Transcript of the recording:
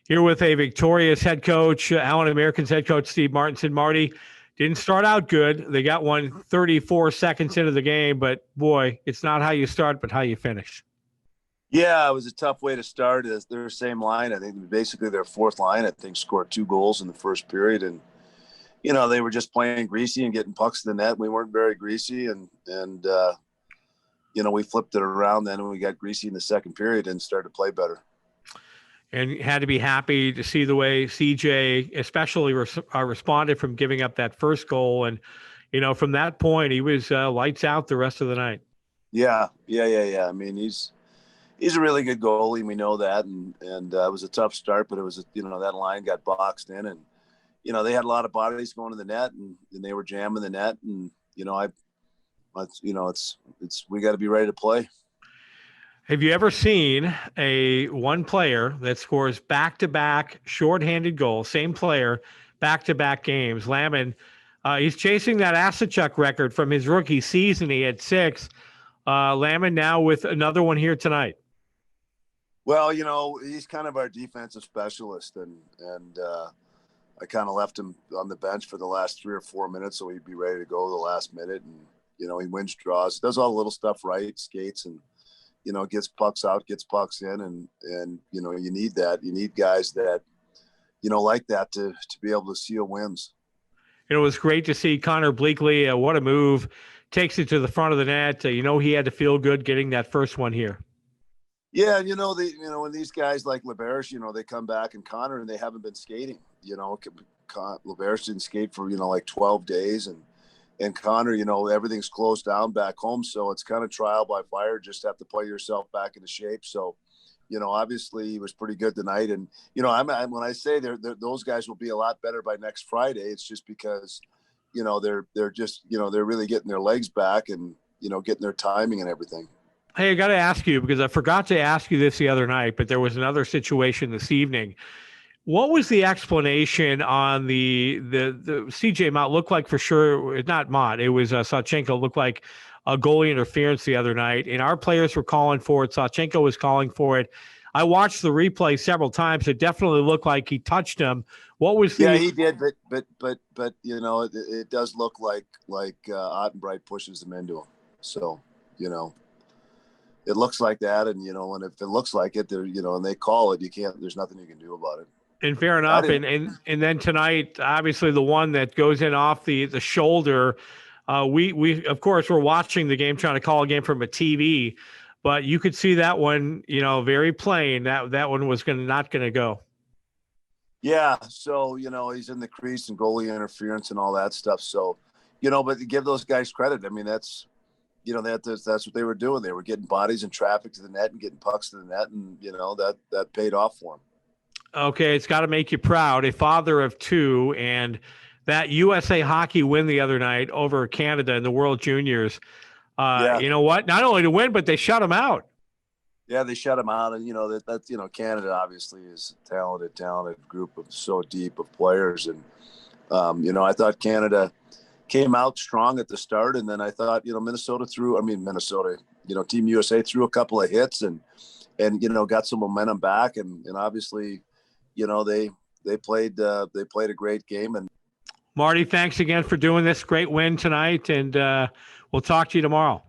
Here with a victorious head coach, Allen American's head coach, Steve Martinson. Marty, didn't start out good. They got one 34 seconds into the game, but boy, it's not how you start, but how you finish. Yeah, it was a tough way to start. As their same line, I think basically their fourth line, I think, scored 2 goals in the first period, and they were just playing greasy and getting pucks to the net. We weren't very greasy, and we flipped it around then, and we got greasy in the second period and started to play better. And you had to be happy to see the way CJ especially responded from giving up that first goal. And, from that point, he was lights out the rest of the night. Yeah. I mean, he's a really good goalie. We know that. And it was a tough start, but it was, that line got boxed in, and, they had a lot of bodies going to the net, and they were jamming the net. And, we got to be ready to play. Have you ever seen one player that scores back-to-back shorthanded goals, same player, back-to-back games? Lamon, he's chasing that Asachuk record from his rookie season. He had 6. Lamon now with another one here tonight. Well, he's kind of our defensive specialist, and I kind of left him on the bench for the last 3 or 4 minutes so he'd be ready to go the last minute. And, he wins draws, does all the little stuff right, skates, and gets pucks out, gets pucks in, and you need that. You need guys that, like that to be able to seal wins. It was great to see Connor Bleakley. What a move. Takes it to the front of the net. He had to feel good getting that first one here. Yeah, when these guys like LaBerge, they come back, and Connor, and they haven't been skating. LaBerge didn't skate for, like 12 days, and Connor, everything's closed down back home. So it's kind of trial by fire. Just have to play yourself back into shape. So, obviously he was pretty good tonight. And, when I say those guys will be a lot better by next Friday, it's just because, they're just, they're really getting their legs back and, getting their timing and everything. Hey, I got to ask you, because I forgot to ask you this the other night, but there was another situation this evening. What was the explanation on the CJ Mott looked like, for sure, not Mott, it was Sawchenko, looked like a goalie interference the other night, and our players were calling for it. Sawchenko was calling for it. I watched the replay several times. It definitely looked like he touched him. What was the? Yeah, he did, but it does look like Ottenbright pushes him into him. So it looks like that, and and if it looks like it, and they call it, there's nothing you can do about it. And fair enough. And then tonight, obviously the one that goes in off the shoulder, we of course we're watching the game, trying to call a game from a TV, but you could see that one, very plain that one was not going to go. Yeah. So, he's in the crease and goalie interference and all that stuff. So, but to give those guys credit, I mean, that's what they were doing. They were getting bodies and traffic to the net and getting pucks to the net. And, that paid off for them. Okay, it's got to make you proud. A father of 2, and that USA Hockey win the other night over Canada in the World Juniors. Yeah. You know what? Not only to win, but they shut them out. Yeah, they shut them out, and that's Canada obviously is a talented group of so deep of players, and I thought Canada came out strong at the start, and then I thought Minnesota, Team USA threw a couple of hits and got some momentum back, and obviously. They played a great game. And Marty, thanks again for doing this. Great win tonight, and we'll talk to you tomorrow.